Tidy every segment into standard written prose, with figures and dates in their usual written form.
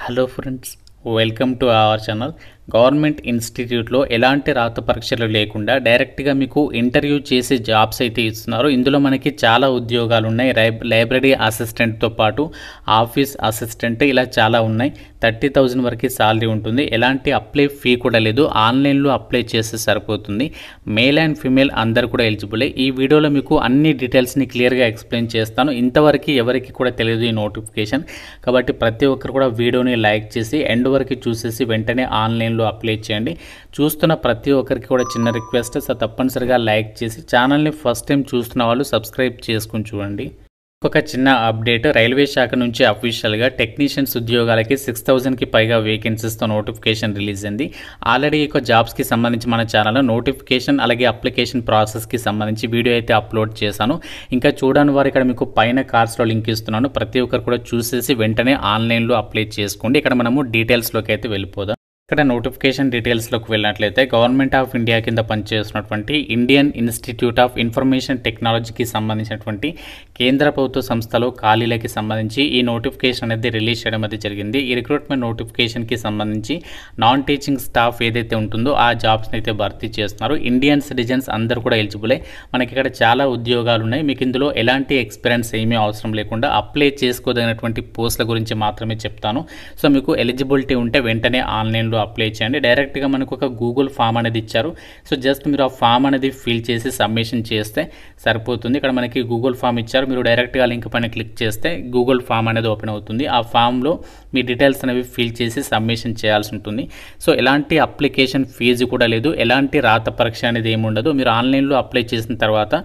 Hello friends, welcome to our channel. Government ఇన్స్టిట్యూట్లో ఎలాంటి రాత పరీక్షలు లేకుండా డైరెక్ట్గా మీకు ఇంటర్వ్యూ చేసే జాబ్స్ అయితే ఇస్తున్నారు. ఇందులో మనకి చాలా ఉద్యోగాలు ఉన్నాయి. లైబ్రరీ అసిస్టెంట్తో పాటు ఆఫీస్ అసిస్టెంట్ ఇలా చాలా ఉన్నాయి. 30,000 వరకు శాలరీ ఉంటుంది. ఎలాంటి అప్లై ఫీ కూడా లేదు. ఆన్లైన్లో అప్లై చేస్తే సరిపోతుంది. మేల్ అండ్ ఫీమేల్ అందరు కూడా ఎలిజిబులే. ఈ వీడియోలో మీకు అన్ని డీటెయిల్స్ని క్లియర్గా ఎక్స్ప్లెయిన్ చేస్తాను. ఇంతవరకు ఎవరికి కూడా తెలియదు ఈ నోటిఫికేషన్, కాబట్టి ప్రతి ఒక్కరు కూడా వీడియోని లైక్ చేసి ఎండ్ వరకు చూసేసి వెంటనే ఆన్లైన్లో అప్లై చేయండి. చూస్తున్న ప్రతి ఒక్కరికి కూడా చిన్న రిక్వెస్ట్, తప్పనిసరిగా లైక్ చేసి ఛానల్ని ఫస్ట్ టైం చూస్తున్న వాళ్ళు సబ్స్క్రైబ్ చేసుకుని చూడండి. ఒక చిన్న అప్డేట్, రైల్వే శాఖ నుంచి అఫీషియల్గా టెక్నీషియన్స్ ఉద్యోగాలకి 6,000కి పైగా వేకెన్సీస్తో నోటిఫికేషన్ రిలీజ్ అయింది. ఆల్రెడీ ఈ జాబ్స్కి సంబంధించి మన ఛానల్లో నోటిఫికేషన్ అలాగే అప్లికేషన్ ప్రాసెస్కి సంబంధించి వీడియో అయితే అప్లోడ్ చేశాను. ఇంకా చూడని వారు ఇక్కడ మీకు పైన కార్డ్స్లో లింక్ ఇస్తున్నాను. ప్రతి ఒక్కరు కూడా చూసేసి వెంటనే ఆన్లైన్లో అప్లై చేసుకోండి. ఇక్కడ మనము డీటెయిల్స్లోకి అయితే వెళ్ళిపోదాం. ఇక్కడ నోటిఫికేషన్ డీటెయిల్స్లోకి వెళ్ళినట్లయితే గవర్నమెంట్ ఆఫ్ ఇండియా కింద పనిచేస్తున్నటువంటి ఇండియన్ ఇన్స్టిట్యూట్ ఆఫ్ ఇన్ఫర్మేషన్ టెక్నాలజీకి సంబంధించినటువంటి కేంద్ర ప్రభుత్వ సంస్థలో ఖాళీలకి సంబంధించి ఈ నోటిఫికేషన్ అనేది రిలీజ్ చేయడం అయితే జరిగింది. ఈ రిక్రూట్మెంట్ నోటిఫికేషన్కి సంబంధించి నాన్ టీచింగ్ స్టాఫ్ ఏదైతే ఉంటుందో ఆ జాబ్స్ని అయితే భర్తీ చేస్తున్నారు. ఇండియన్ సిటిజన్స్ అందరూ కూడా ఎలిజిబులే. మనకి ఇక్కడ చాలా ఉద్యోగాలు ఉన్నాయి. మీకు ఇందులో ఎలాంటి ఎక్స్పీరియన్స్ ఏమీ అవసరం లేకుండా అప్లై చేసుకోదగినటువంటి పోస్టుల గురించి మాత్రమే చెప్తాను. సో మీకు ఎలిజిబిలిటీ ఉంటే వెంటనే ఆన్లైన్లో అప్లై చేయండి. డైరెక్ట్గా మనకు ఒక గూగుల్ ఫామ్ అనేది ఇచ్చారు. సో జస్ట్ మీరు ఆ ఫామ్ అనేది ఫిల్ చేసి సబ్మిషన్ చేస్తే సరిపోతుంది. ఇక్కడ మనకి గూగుల్ ఫామ్ ఇచ్చారు. మీరు డైరెక్ట్గా లింక్ పైన క్లిక్ చేస్తే గూగుల్ ఫామ్ అనేది ఓపెన్ అవుతుంది. ఆ ఫామ్లో మీ డీటెయిల్స్ అనేవి ఫిల్ చేసి సబ్మిషన్ చేయాల్సి ఉంటుంది. సో ఎలాంటి అప్లికేషన్ ఫీజు కూడా లేదు. ఎలాంటి రాత పరీక్ష అనేది ఏమి ఉండదు. మీరు ఆన్లైన్లో అప్లై చేసిన తర్వాత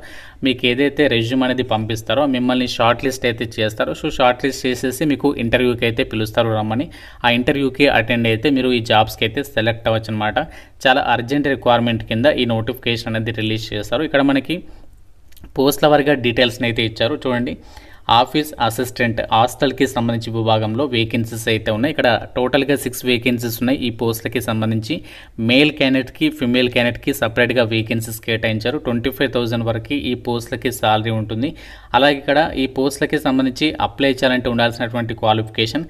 మీకు ఏదైతే రెజ్యూమ్ అనేది పంపిస్తారో మిమ్మల్ని షార్ట్ లిస్ట్ అయితే చేస్తారో, సో షార్ట్ లిస్ట్ చేసేసి మీకు ఇంటర్వ్యూకి అయితే పిలుస్తారు రమ్మని. ఆ ఇంటర్వ్యూకి అటెండ్ అయితే మీరు ఈ జాబ్స్కి అయితే సెలెక్ట్ అవ్వచ్చు అనమాట. చాలా అర్జెంట్ రిక్వైర్మెంట్ కింద ఈ నోటిఫికేషన్ అనేది రిలీజ్ చేస్తారు. ఇక్కడ మనకి పోస్టుల వారిగా డీటెయిల్స్ని అయితే ఇచ్చారు. చూడండి, ఆఫీస్ అసిస్టెంట్ హాస్టల్కి సంబంధించి విభాగంలో వేకెన్సీస్ అయితే ఉన్నాయి. ఇక్కడ టోటల్గా 6 వేకెన్సీస్ ఉన్నాయి. ఈ పోస్టులకి సంబంధించి మేల్ క్యాండిడేట్కి ఫిమేల్ క్యాండిడేట్కి సపరేట్గా వేకెన్సీస్ కేటాయించారు. 25,000 వరకు ఈ పోస్టులకి శాలరీ ఉంటుంది. అలాగే ఇక్కడ ఈ పోస్టులకి సంబంధించి అప్లై చేయాలంటే ఉండాల్సినటువంటి క్వాలిఫికేషన్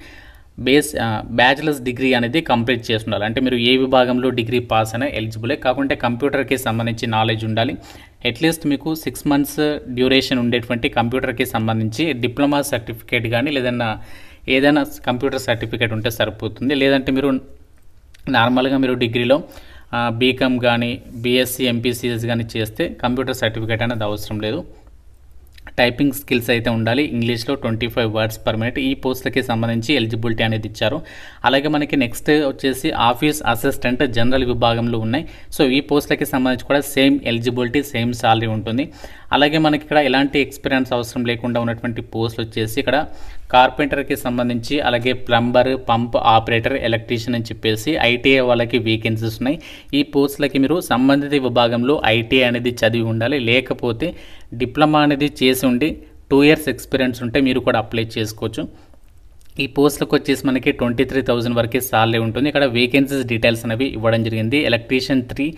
బ్యాచిలర్స్ డిగ్రీ అనేది కంప్లీట్ చేసి ఉండాలి. అంటే మీరు ఏ విభాగంలో డిగ్రీ పాస్ అయినా ఎలిజిబులే. కాకుంటే కంప్యూటర్కి సంబంధించి నాలెడ్జ్ ఉండాలి. అట్లీస్ట్ మీకు 6 months డ్యూరేషన్ ఉండేటువంటి కంప్యూటర్కి సంబంధించి డిప్లొమా సర్టిఫికేట్ కానీ ఏదైనా కంప్యూటర్ సర్టిఫికేట్ ఉంటే సరిపోతుంది. లేదంటే మీరు నార్మల్గా మీరు డిగ్రీలో బీకామ్ కానీ బీఎస్సీ ఎంపీసీఎస్ కానీ చేస్తే కంప్యూటర్ సర్టిఫికేట్ అనేది అవసరం లేదు. టైపింగ్ స్కిల్స్ అయితే ఉండాలి. ఇంగ్లీష్లో 25 words per minute. ఈ పోస్టులకి సంబంధించి ఎలిజిబిలిటీ అనేది ఇచ్చారు. అలాగే మనకి నెక్స్ట్ వచ్చేసి ఆఫీస్ అసిస్టెంట్ జనరల్ విభాగంలో ఉన్నాయి. సో ఈ పోస్టులకి సంబంధించి కూడా సేమ్ ఎలిజిబిలిటీ, సేమ్ శాలరీ ఉంటుంది. అలాగే మనకి ఇక్కడ ఎలాంటి ఎక్స్పీరియన్స్ అవసరం లేకుండా ఉన్నటువంటి పోస్టులు వచ్చేసి ఇక్కడ కార్పెంటర్కి సంబంధించి, అలాగే ప్లంబర్, పంప్ ఆపరేటర్, ఎలక్ట్రీషియన్ అని చెప్పేసి ఐటీఐ వాళ్ళకి వేకెన్సీస్ ఉన్నాయి. ఈ పోస్టులకి మీరు సంబంధిత విభాగంలో ఐటీఐ అనేది చదివి ఉండాలి. లేకపోతే డిప్లొమా అనేది చేసి ఉండి 2 years ఎక్స్పీరియన్స్ ఉంటే మీరు కూడా అప్లై చేసుకోవచ్చు. ఈ పోస్టులకు వచ్చేసి మనకి 23,000 వరకే శాలరీ ఉంటుంది. ఇక్కడ వేకెన్సీస్ డీటెయిల్స్ అనేవి ఇవ్వడం జరిగింది. ఎలక్ట్రీషియన్ 3,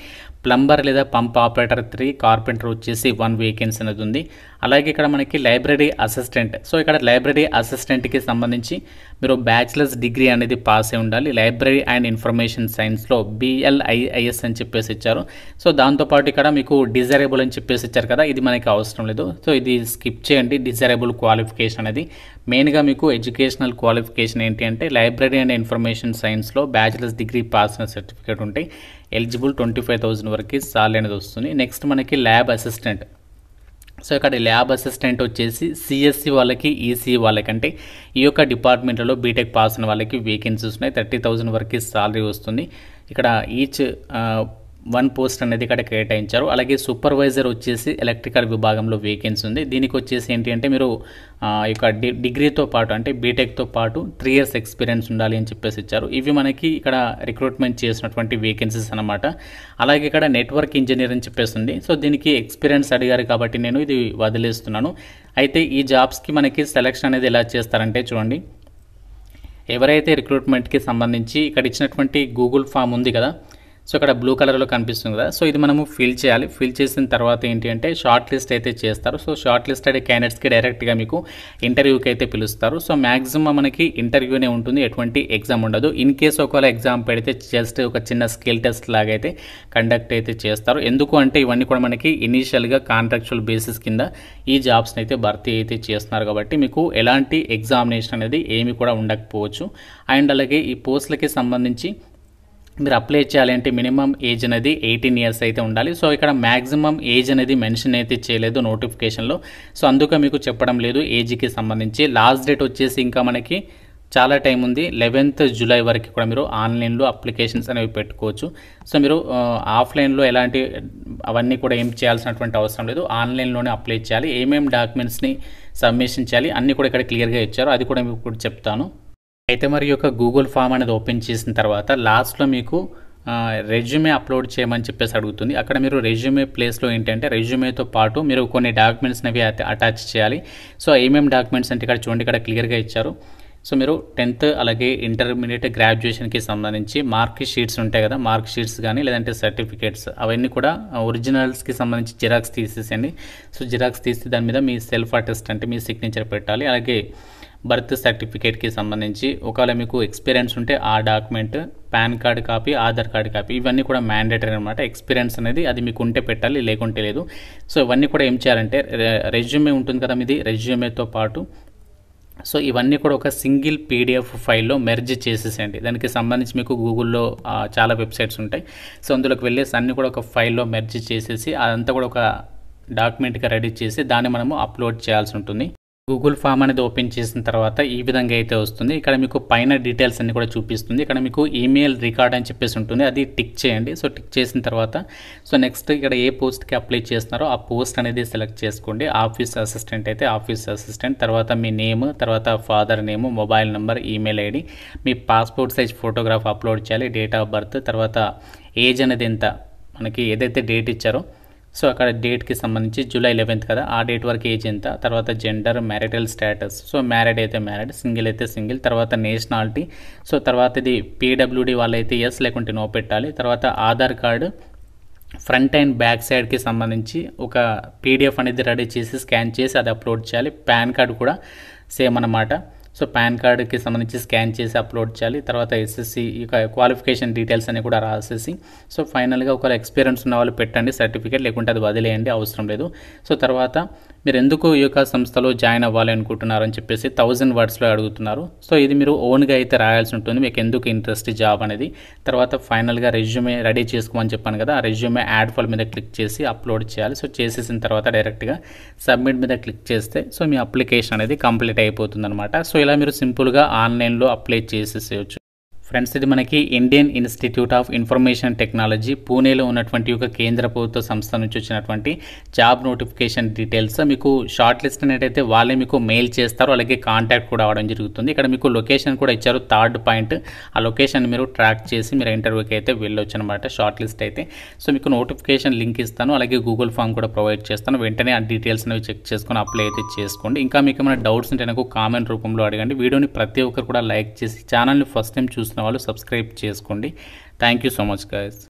ప్లంబర్ లేదా పంప్ ఆపరేటర్ 3, కార్పెంటర్ వచ్చేసి 1 వేకెన్సీ అనేది ఉంది. అలాగే ఇక్కడ మనకి లైబ్రరీ అసిస్టెంట్. సో ఇక్కడ లైబ్రరీ అసిస్టెంట్కి సంబంధించి మీరు బ్యాచిలర్స్ డిగ్రీ అనేది పాస్ అయి ఉండాలి. లైబ్రరీ అండ్ ఇన్ఫర్మేషన్ సైన్స్లో BLIIS అని చెప్పేసి ఇచ్చారు. సో దాంతోపాటు ఇక్కడ మీకు డిజైరబుల్ అని చెప్పేసి ఇచ్చారు కదా, ఇది మనకి అవసరం లేదు. సో ఇది స్కిప్ చేయండి. డిజైరబుల్ క్వాలిఫికేషన్ అనేది మెయిన్గా మీకు ఎడ్యుకేషనల్ క్వాలిఫికేషన్ ఏంటి అంటే లైబ్రరీ అండ్ ఇన్ఫర్మేషన్ సైన్స్లో బ్యాచిలర్స్ డిగ్రీ పాస్ అయిన సర్టిఫికేట్ ఉంటాయి. ఎలిజిబుల్ 25,000 వరకు శాలరీ అనేది వస్తుంది. నెక్స్ట్ మనకి ల్యాబ్ అసిస్టెంట్. సో ఇక్కడ ల్యాబ్ అసిస్టెంట్ వచ్చేసి సిఎస్సి వాళ్ళకి, ఈసీఈ వాళ్ళకి, అంటే ఈ యొక్క డిపార్ట్మెంట్లో బీటెక్ పాస్ అయిన వాళ్ళకి వేకెన్సీస్ ఉన్నాయి. 30,000 వరకు శాలరీ వస్తుంది. ఇక్కడ ఈచ్ 1 పోస్ట్ అనేది ఇక్కడ కేటాయించారు. అలాగే సూపర్వైజర్ వచ్చేసి ఎలక్ట్రికల్ విభాగంలో వేకెన్సీ ఉంది. దీనికి వచ్చేసి ఏంటి అంటే మీరు ఇక డిగ్రీతో పాటు అంటే బీటెక్తో పాటు 3 years ఎక్స్పీరియన్స్ ఉండాలి అని చెప్పేసి ఇచ్చారు. ఇవి మనకి ఇక్కడ రిక్రూట్మెంట్ చేసినటువంటి వేకెన్సీస్ అనమాట. అలాగే ఇక్కడ నెట్వర్క్ ఇంజనీర్ అని చెప్పేసి ఉంది. సో దీనికి ఎక్స్పీరియన్స్ అడిగారు కాబట్టి నేను ఇది వదిలేస్తున్నాను. అయితే ఈ జాబ్స్కి మనకి సెలెక్షన్ అనేది ఎలా చేస్తారంటే చూడండి, ఎవరైతే రిక్రూట్మెంట్కి సంబంధించి ఇక్కడ ఇచ్చినటువంటి గూగుల్ ఫామ్ ఉంది కదా, సో ఇక్కడ బ్లూ కలర్లో కనిపిస్తుంది కదా, సో ఇది మనము ఫిల్ చేయాలి. ఫిల్ చేసిన తర్వాత ఏంటి అంటే షార్ట్ లిస్ట్ అయితే చేస్తారు. సో షార్ట్ లిస్ట్ అయితే క్యాండిడేట్స్కి డైరెక్ట్గా మీకు ఇంటర్వ్యూకి అయితే పిలుస్తారు. సో మ్యాక్సిమం మనకి ఇంటర్వ్యూనే ఉంటుంది, ఎటువంటి ఎగ్జామ్ ఉండదు. ఇన్ కేసు ఒకవేళ ఎగ్జామ్ పెడితే జస్ట్ ఒక చిన్న స్కిల్ టెస్ట్ లాగా అయితే కండక్ట్ అయితే చేస్తారు. ఎందుకు అంటే ఇవన్నీ కూడా మనకి ఇనీషియల్గా కాంట్రాక్చువల్ బేసిస్ కింద ఈ జాబ్స్ని అయితే భర్తీ అయితే చేస్తున్నారు కాబట్టి మీకు ఎలాంటి ఎగ్జామినేషన్ అనేది ఏమి కూడా ఉండకపోవచ్చు. అండ్ అలాగే ఈ పోస్టులకి సంబంధించి మీరు అప్లై చేయాలంటే మినిమం ఏజ్ అనేది 18 ఇయర్స్ అయితే ఉండాలి. సో ఇక్కడ మ్యాక్సిమం ఏజ్ అనేది మెన్షన్ అయితే చేయలేదు నోటిఫికేషన్లో. సో అందుకే మీకు చెప్పడం లేదు ఏజ్కి సంబంధించి. లాస్ట్ డేట్ వచ్చేసి ఇంకా మనకి చాలా టైం ఉంది. 11th జూలై వరకు కూడా మీరు ఆన్లైన్లో అప్లికేషన్స్ అనేవి పెట్టుకోవచ్చు. సో మీరు ఆఫ్లైన్లో ఎలాంటి అవన్నీ కూడా ఏం చేయాల్సినటువంటి అవసరం లేదు, ఆన్లైన్లోనే అప్లై చేయాలి. ఏమేమి డాక్యుమెంట్స్ని సబ్మిషన్ చేయాలి అన్నీ కూడా ఇక్కడ క్లియర్గా ఇచ్చారు, అది కూడా మీకు ఇప్పుడు చెప్తాను. అయితే మరి యొక్క గూగుల్ ఫామ్ అనేది ఓపెన్ చేసిన తర్వాత లాస్ట్లో మీకు రెజ్యూమే అప్లోడ్ చేయమని చెప్పేసి అడుగుతుంది. అక్కడ మీరు రెజ్యూమే ప్లేస్లో ఏంటంటే రెజ్యూమేతో పాటు మీరు కొన్ని డాక్యుమెంట్స్ అనేవి అటాచ్ చేయాలి. సో ఏమేమి డాక్యుమెంట్స్ అంటే ఇక్కడ చూడండి, ఇక్కడ క్లియర్గా ఇచ్చారు. సో మీరు 10th అలాగే ఇంటర్మీడియట్ గ్రాడ్యుయేషన్కి సంబంధించి మార్క్ షీట్స్ ఉంటాయి కదా, మార్క్ షీట్స్ కానీ లేదంటే సర్టిఫికేట్స్ అవన్నీ కూడా ఒరిజినల్స్కి సంబంధించి జిరాక్స్ తీసేసండి. సో జిరాక్స్ తీసి దాని మీద మీ సెల్ఫ్ అటెస్ట్ అంటే మీ సిగ్నేచర్ పెట్టాలి. అలాగే బర్త్ సర్టిఫికేట్కి సంబంధించి ఒకవేళ మీకు ఎక్స్పీరియన్స్ ఉంటే ఆ document, pan card copy, Aadhaar card copy ఇవన్నీ కూడా మ్యాండేటరీ అనమాట. ఎక్స్పీరియన్స్ అనేది అది మీకు ఉంటే పెట్టాలి, లేకుంటే లేదు. సో ఇవన్నీ కూడా ఏం చేయాలంటే రెజ్యూమే ఉంటుంది కదా మీది, రెజ్యూమేతో పాటు సో ఇవన్నీ కూడా ఒక సింగిల్ పీడిఎఫ్ ఫైల్లో మెర్జ్ చేసేసేయండి. దానికి సంబంధించి మీకు గూగుల్లో చాలా వెబ్సైట్స్ ఉంటాయి. సో అందులోకి వెళ్ళేసి అన్నీ కూడా ఒక ఫైల్లో మెర్జ్ చేసేసి అదంతా కూడా ఒక డాక్యుమెంట్గా రెడీ చేసి దాన్ని మనము అప్లోడ్ చేయాల్సి ఉంటుంది. గూగుల్ ఫామ్ అనేది ఓపెన్ చేసిన తర్వాత ఈ విధంగా అయితే వస్తుంది. ఇక్కడ మీకు పైన డీటెయిల్స్ అన్ని కూడా చూపిస్తుంది. ఇక్కడ మీకు ఈమెయిల్ రికార్డ్ అని చెప్పేసి ఉంటుంది, అది టిక్ చేయండి. సో టిక్ చేసిన తర్వాత సో నెక్స్ట్ ఇక్కడ ఏ పోస్ట్కి అప్లై చేస్తున్నారో ఆ పోస్ట్ అనేది సెలెక్ట్ చేసుకోండి. ఆఫీస్ అసిస్టెంట్ అయితే ఆఫీస్ అసిస్టెంట్, తర్వాత మీ నేమ్, తర్వాత father name, mobile number, email ID, మీ పాస్పోర్ట్ సైజ్ ఫోటోగ్రాఫ్ అప్లోడ్ చేయాలి, డేట్ ఆఫ్ బర్త్, తర్వాత ఏజ్ అనేది ఎంత మనకి ఏదైతే డేట్ ఇచ్చారో సో అక్కడ డేట్కి సంబంధించి జూలై 11th కదా, ఆ డేట్ వరకు ఏజ్ ఎంత, తర్వాత gender, marital status, so married అయితే మ్యారీడ్, సింగిల్ అయితే సింగిల్, తర్వాత నేషనాలిటీ, సో తర్వాత ఇది పీడబ్ల్యూడి వాళ్ళైతే ఎస్ లేకుంటే నో పెట్టాలి. తర్వాత Aadhaar card front and back సైడ్కి సంబంధించి ఒక పీడిఎఫ్ అనేది రెడీ చేసి స్కాన్ చేసి అది అప్లోడ్ చేయాలి. పాన్ కార్డు కూడా సేమ్ అన్నమాట. సో పాన్ కార్డుకి సంబంధించి స్కాన్ చేసి అప్లోడ్ చేయాలి. తర్వాత ఎస్ఎస్సి ఇక క్వాలిఫికేషన్ డీటెయిల్స్ అన్ని కూడా రాసేసి సో ఫైనల్గా ఒకవేళ ఎక్స్పీరియన్స్ ఉన్న వాళ్ళు పెట్టండి సర్టిఫికేట్, లేకుంటే అది వదిలేయండి, అవసరం లేదు. సో తర్వాత మీరు ఎందుకు ఈ యొక్క సంస్థలో జాయిన్ అవ్వాలి అనుకుంటున్నారు అని చెప్పేసి 1000 wordsలో అడుగుతున్నారు. సో ఇది మీరు ఓన్గా అయితే రాయాల్సి ఉంటుంది, మీకు ఎందుకు ఇంట్రెస్ట్ జాబ్ అనేది. తర్వాత ఫైనల్గా రెజ్యూమే రెడీ చేసుకోమని చెప్పాను కదా, ఆ రెజ్యూమే యాడ్ ఫైల్ మీద క్లిక్ చేసి అప్లోడ్ చేయాలి. సో చేసేసిన తర్వాత డైరెక్ట్గా సబ్మిట్ మీద క్లిక్ చేస్తే సో మీ అప్లికేషన్ అనేది కంప్లీట్ అయిపోతుంది అనమాట. సో ఇలా మీరు సింపుల్గా ఆన్లైన్లో అప్లై చేసేసేయచ్చు. ఫ్రెండ్స్, ఇది మనకి Indian institute of information technology పూణేలో ఉన్నటువంటి ఒక కేంద్ర ప్రభుత్వ సంస్థ నుంచి వచ్చినటువంటి జాబ్ నోటిఫికేషన్ డీటెయిల్స్. మీకు షార్ట్ లిస్ట్ అనేటైతే వాళ్ళే మీకు మెయిల్ చేస్తారు, అలాగే కాంటాక్ట్ కూడా అవ్వడం జరుగుతుంది. ఇక్కడ మీకు లొకేషన్ కూడా ఇచ్చారు, 3rd పాయింట్. ఆ లొకేషన్ మీరు ట్రాక్ చేసి మీరు ఇంటర్వ్యూకి అయితే వెళ్ళొచ్చు అనమాట షార్ట్ లిస్ట్ అయితే. సో మీకు నోటిఫికేషన్ లింక్ ఇస్తాను, అలాగే గూగుల్ ఫామ్ కూడా ప్రొవైడ్ చేస్తాను. వెంటనే ఆ డీటెయిల్స్ అనేవి చెక్ చేసుకొని అప్లై అయితే చేసుకోండి. ఇంకా మీకు ఏమైనా డౌట్స్ ఉంటే నాకు కామెంట్ రూపంలో అడగండి. వీడియోని ప్రతి ఒక్కరు కూడా లైక్ చేసి ఛానల్ని ఫస్ట్ టైం చూసిన వాళ్ళు సబ్స్క్రైబ్ చేసుకోండి. Thank you so much guys.